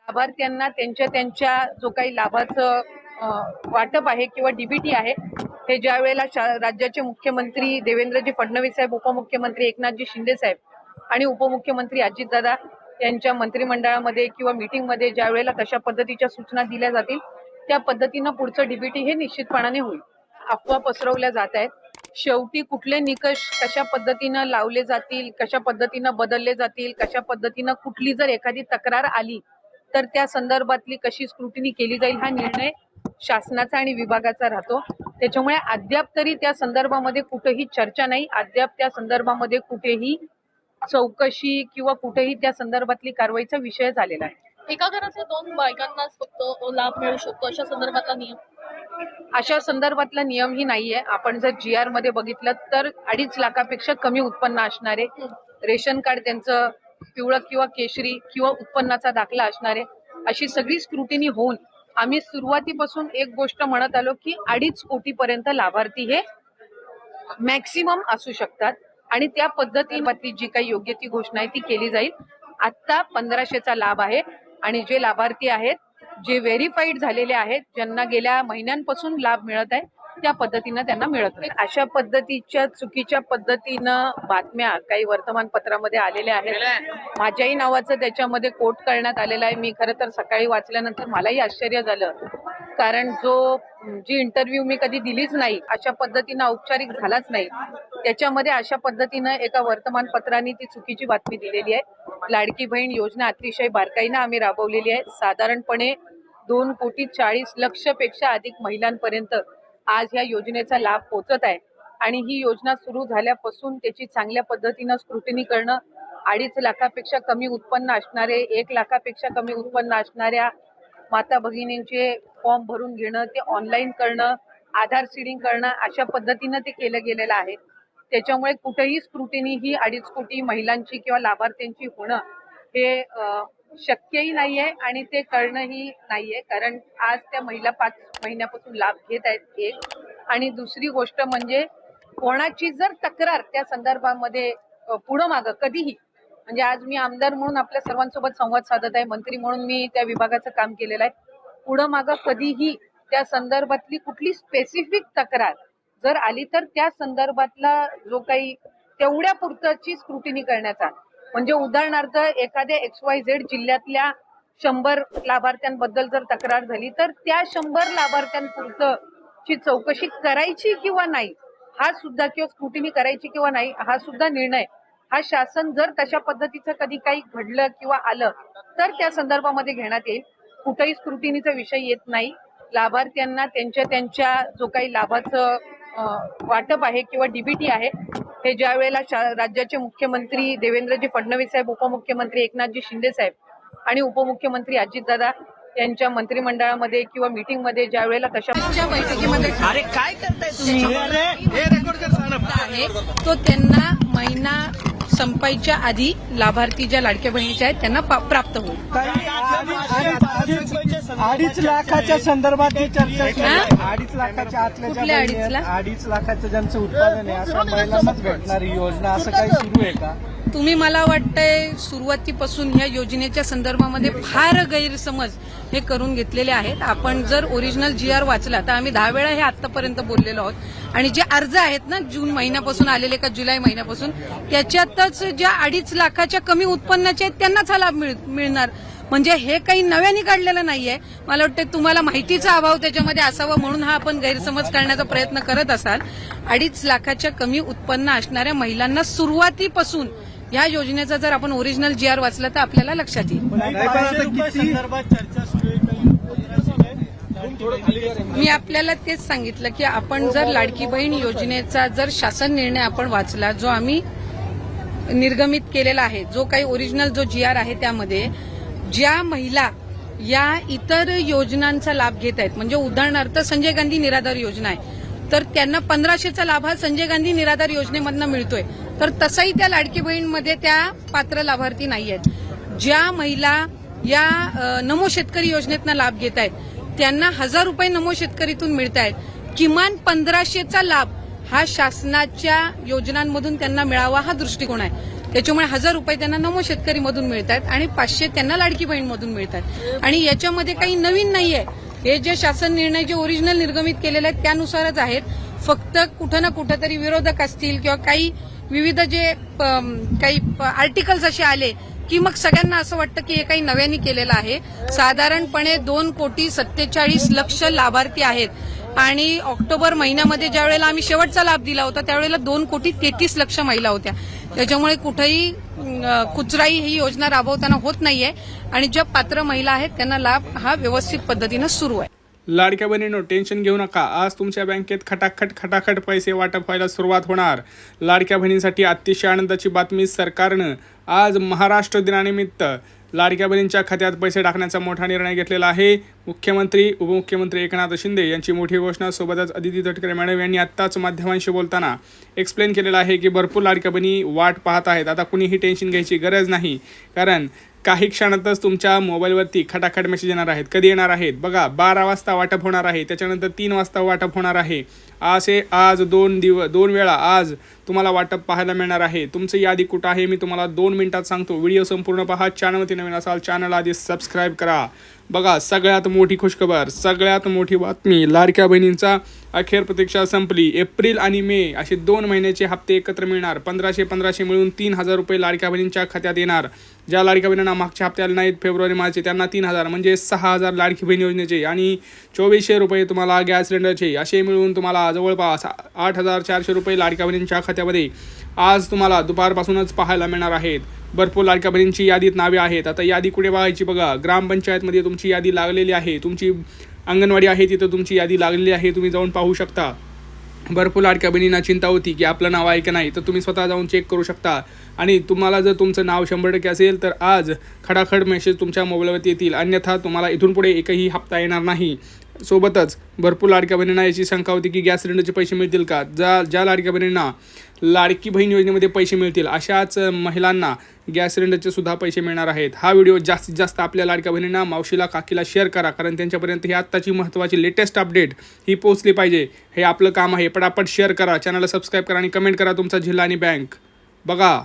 लाभार्थ्यांना त्यांच्या जो काही लाभाचं वाटप आहे किंवा डीबीटी आहे हे ज्या वेळेला राज्याचे मुख्यमंत्री देवेंद्रजी फडणवीस साहेब, उपमुख्यमंत्री एकनाथजी शिंदे साहेब आणि उपमुख्यमंत्री अजितदादा यांच्या मंत्रिमंडळामध्ये किंवा मीटिंगमध्ये ज्या वेळेला तशा पद्धतीच्या सूचना दिल्या जातील त्या पद्धतीनं पुढचं डीबीटी हे निश्चितपणाने होईल. अफवा पसरवल्या जात आहेत. शेवटी कुठले निकष कशा पद्धतीनं लावले जातील, कशा पद्धतीनं बदलले जातील, कशा पद्धतीनं कुठली जर एखादी तक्रार आली तर त्या संदर्भातली कशी स्क्रुटिनी केली जाईल हा निर्णय शासनाचा आणि विभागाचा राहतो. त्याच्यामुळे अद्याप तरी त्या संदर्भामध्ये कुठेही चर्चा नाही, अद्याप त्या संदर्भामध्ये कुठेही चौकशी किंवा कुठेही त्या संदर्भातली कारवाईचा विषय झालेला आहे. एका घरातल्या 2 बायकांनाच फक्त लाभ मिळू शकतो अशा संदर्भातला नियमही नाहीये. आपण जर GR मध्ये बघितलं तर 2.5 लाखापेक्षा कमी उत्पन्न असणारे, रेशन कार्ड त्यांचं पिवळं किंवा केशरी किंवा उत्पन्नाचा दाखला असणारे, अशी सगळी स्क्रुटिनी होऊन आम्ही सुरुवातीपासून एक गोष्ट म्हणत आलो की 2.5 कोटीपर्यंत लाभार्थी हे मॅक्सिमम असू शकतात आणि त्या पद्धतीने जी काही योग्य ती घोषणा आहे ती केली जाईल. आता 1500चा लाभ आहे आणि जे लाभार्थी आहेत, जे व्हेरीफाईड झालेले आहेत, ज्यांना गेल्या महिन्यांपासून लाभ मिळत आहे त्या पद्धतीनं त्यांना मिळत नाही. अशा पद्धतीच्या चुकीच्या पद्धतीनं बातम्या काही वर्तमानपत्रामध्ये आलेल्या आहेत. माझ्याही नावाचं त्याच्यामध्ये कोट करण्यात आलेलं आहे. मी खरं तर सकाळी वाचल्यानंतर मलाही आश्चर्य झालं, कारण जी इंटरव्ह्यू मी कधी दिलीच नाही, अशा पद्धतीनं औपचारिक झालाच नाही, त्याच्यामध्ये अशा पद्धतीनं एका वर्तमानपत्राने ती चुकीची बातमी दिलेली आहे. लाडकी बहीण योजना अतिशय बारकाईनं आम्ही राबवलेली आहे. साधारणपणे 2,40,00,00,000 पेक्षा अधिक महिलांपर्यंत आज या योजनेचा लाभ पोहोचत आहे आणि ही योजना सुरू झाल्यापासून त्याची चांगल्या पद्धतीनं स्क्रुटिनी करणं, 2.5 लाखापेक्षा कमी उत्पन्न असणारे, 1 लाखापेक्षा कमी उत्पन्न असणाऱ्या माता भगिनींचे फॉर्म भरून घेणं, ते ऑनलाईन करणं, आधार सीडिंग करणं, अशा पद्धतीनं ते केलं गेलेलं आहे. त्याच्यामुळे कुठेही स्क्रुटिनी ही 2.5 कोटी महिलांची किंवा लाभार्थ्यांची होणं हे शक्यही नाहीये आणि ते करणंही नाहीये, कारण आज त्या महिला 5 महिन्यापासून लाभ घेत आहेत. एक आणि दुसरी गोष्ट म्हणजे कोणाची जर तक्रार त्या संदर्भामध्ये पुढं मागं कधीही, म्हणजे आज मी आमदार म्हणून आपल्या सर्वांसोबत संवाद साधत आहे, मंत्री म्हणून मी त्या विभागाचं काम केलेलं आहे, पुढं मागं कधीही त्या संदर्भातली कुठली स्पेसिफिक तक्रार जर आली तर त्या संदर्भातला जो काही तेवढ्या पुरताची स्क्रुटिनी करण्याचा, म्हणजे उदाहरणार्थ एखाद्या XYZ जिल्ह्यातल्या 100 लाभार्थ्यांबद्दल जर तक्रार झाली तर त्या 100 लाभार्थ्यांपुरतची चौकशी करायची किंवा नाही हा सुद्धा, किंवा स्क्रुटिनी करायची किंवा नाही हा सुद्धा निर्णय हा शासन जर तशा पद्धतीचं कधी काही घडलं किंवा आलं तर त्या संदर्भामध्ये घेण्यात येईल. कुठेही स्क्रुटिनीचा विषय येत नाही. लाभार्थ्यांना त्यांच्या जो काही लाभाचं वाटप आहे किंवा डीबीटी आहे हे ज्या वेळेला राज्याचे मुख्यमंत्री देवेंद्रजी फडणवीस साहेब, उपमुख्यमंत्री एकनाथजी शिंदे साहेब आणि उपमुख्यमंत्री अजितदादा यांच्या मंत्रिमंडळामध्ये किंवा मीटिंगमध्ये ज्या वेळेला तशा बैठकीमध्ये काय करताय तुम्ही तो त्यांना महिना संपायच्या आधी लाभार्थी ज्या लाडक्या बहिणीच्या आहेत त्यांना प्राप्त होईल. 2.5 लाखाच्या संदर्भात चर्चा, 2.5 लाखाच्या आतल्या 2.5 लाखाचं ज्यांचं उत्पादन आहे अशा महिलांनाच भेटणारी योजना, असं काही सुरू आहे का? तुम्ही, मला वाटतंय सुरुवातीपासून ह्या योजनेच्या संदर्भामध्ये फार गैरसमज हे करून घेतलेले आहेत. आपण जर ओरिजिनल GR वाचला तर आम्ही 10 वेळा हे आतापर्यंत बोललेलो आहोत आणि जे अर्ज आहेत ना जून महिन्यापासून आलेले का जुलै महिन्यापासून, त्याच्यातच ज्या 2.5 लाखाच्या कमी उत्पन्नाचे आहेत त्यांनाच हा लाभ मिळणार. म्हणजे हे काही नव्याने काढलेलं नाहीये. मला वाटतं तुम्हाला माहितीचा अभाव त्याच्यामध्ये असावा म्हणून हा आपण गैरसमज करण्याचा प्रयत्न करत असाल. 2.5 लाखाच्या कमी उत्पन्न असणाऱ्या महिलांना सुरुवातीपासून या योजनेचा जर आपण ओरिजिनल GR वाचला तर आपल्याला लक्षात येईल. मी आपल्याला तेच सांगितलं की आपण जर लाडकी बहीण योजनेचा जर शासन निर्णय आपण वाचला, जो आम्ही निर्गमित केलेला आहे, जो काही ओरिजिनल जो GR आहे, त्यामध्ये ज्या महिला या इतर योजनांचा लाभ घेत आहेत, म्हणजे उदाहरणार्थ संजय गांधी निराधार योजना आहे तर त्यांना 1500चा लाभ हा संजय गांधी निराधार योजनेमधनं मिळतोय, तर तसाही त्या लाडकी बहीणमध्ये त्या पात्र लाभार्थी नाही आहेत. ज्या महिला या नमो शेतकरी योजनेतनं लाभ घेत आहेत त्यांना 1000 रुपये नमो शेतकरीतून मिळत आहेत. किमान 1500चा लाभ हा शासनाच्या योजनांमधून त्यांना मिळावा हा दृष्टिकोन आहे. त्याच्यामुळे 1000 रुपये त्यांना नमो शेतकरी मधून मिळतात आणि 500 त्यांना लाडकी बहीण मधून मिळतात. आणि याच्यामध्ये काही नवीन नाहीये. हे जे शासन निर्णय जे ओरिजिनल निर्गमित केलेले आहेत त्यानुसारच आहेत. फक्त कुठं ना कुठं तरी विरोधक असतील किंवा काही विविध जे काही आर्टिकल्स असे आले की मग सगळ्यांना असं वाटतं की हे काही नव्याने केलेलं आहे. साधारणपणे 2,47,00,000 लाभार्थी आहेत आणि ऑक्टोबर महिन्यामध्ये ज्या वेळेला आम्ही शेवटचा लाभ दिला होता त्यावेळेला 2,33,00,000 महिला होत्या. त्याच्यामुळे कुठेही कुचराई ही योजना राबवताना होत नाहीये आणि ज्या पात्र महिला आहेत त्यांना लाभ हा व्यवस्थित पद्धतीनं सुरू आहे. लाडक्या बहिणींनो, टेन्शन घेऊ नका. आज तुमच्या बँकेत खटाखट पैसे वाटप व्हायला सुरुवात होणार. लाडक्या बहिणींसाठी अतिशय आनंदाची बातमी. सरकारनं आज महाराष्ट्र दिनानिमित्त लाडक्या बहिणींच्या खात्यात पैसे टाकण्याचा मोठा निर्णय घेतलेला आहे. मुख्यमंत्री उपमुख्यमंत्री एकनाथ शिंदे यांची मोठी घोषणा. सोबतच अदिती तटकरे मॅडम यांनी आत्ताच माध्यमांशी बोलताना एक्सप्लेन केलेलं आहे की भरपूर लाडक्या बहिणी वाट पाहत आहेत. आता कुणीही टेन्शन घ्यायची गरज नाही, कारण काही क्षणातच तुमच्या मोबाईलवरती खटाखट मेसेज येणार आहेत. कधी येणार आहेत बघा, 12 वाजता वाटप होणार आहे, त्याच्यानंतर 3 वाजता वाटप होणार आहे. असे आज 2 वेळा आज तुम्हाला वाटप पाहायला मिळणार आहे. तुमचं यादी कुठं आहे मी तुम्हाला 2 मिनिटात सांगतो. व्हिडिओ संपूर्ण पहा. चॅनलवरती नवीन असाल चॅनल आधी सबस्क्राईब करा. बघा, सगळ्यात मोठी खुशखबर, सगळ्यात मोठी बातमी. लाडक्या बहिणींचा अखेर प्रतीक्षा संपली. एप्रिल आणि मे असे 2 महिन्याचे हप्ते एकत्र मिळणार. 1500 मिळून 3,000 रुपये लाडक्या बहिणींच्या खात्यात येणार. ज्या लाडक्या बहिणींना मागच्या हप्ते आले नाहीत फेब्रुवारी मार्चचे त्यांना 3,000 म्हणजे 6,000 लाडकी बहीण योजनेचे आणि 2,400 रुपये तुम्हाला गॅस सिलेंडरचे, असे मिळून तुम्हाला जवळपास 8,400 रुपये लाडक्या बहिणींच्या खात्यामध्ये आज तुम्हाला दुपारपासूनच पाहायला मिळणार आहेत. भरपूर लाडक्या बहिणींची यादीत नावे आहेत. आता यादी कुठे बघायची बघा, ग्रामपंचायतमध्ये तुमची यादी लागलेली आहे. तुमची अंगणवाडी आहे तिथं तुमची यादी लागलेली आहे, तुम्ही जाऊन पाहू शकता. भरपूर लाडक्या बहिणींना चिंता होती की आपलं नाव आहे की नाही, तर तुम्ही स्वतः जाऊन चेक करू शकता. आणि तुम्हाला जर तुमचं नाव 100% असेल तर आज खडाखड मेसेज तुमच्या मोबाईलवरती येतील. अन्यथा तुम्हाला इथून पुढे एकही हप्ता येणार नाही. सोबतच भरपूर लाडक्या बहिणींना याची शंका होती की गॅस सिलेंडरचे पैसे मिळतील का. ज्या लाडक्या बहिणींना लाडकी बहीण योजनेमध्ये पैसे मिळतील अशाच महिलांना गॅस सिलेंडरचे सुद्धा पैसे मिळणार आहेत. हा व्हिडिओ जास्तीत जास्त आपल्या लाडक्या बहिणींना, मावशीला, काकीला शेअर करा, कारण त्यांच्यापर्यंत ही आत्ताची महत्त्वाची लेटेस्ट अपडेट ही पोहोचली पाहिजे. हे आपलं काम आहे. पटापट शेअर करा, चॅनलला सबस्क्राईब करा आणि कमेंट करा तुमचा जिल्हा आणि बँक. बघा,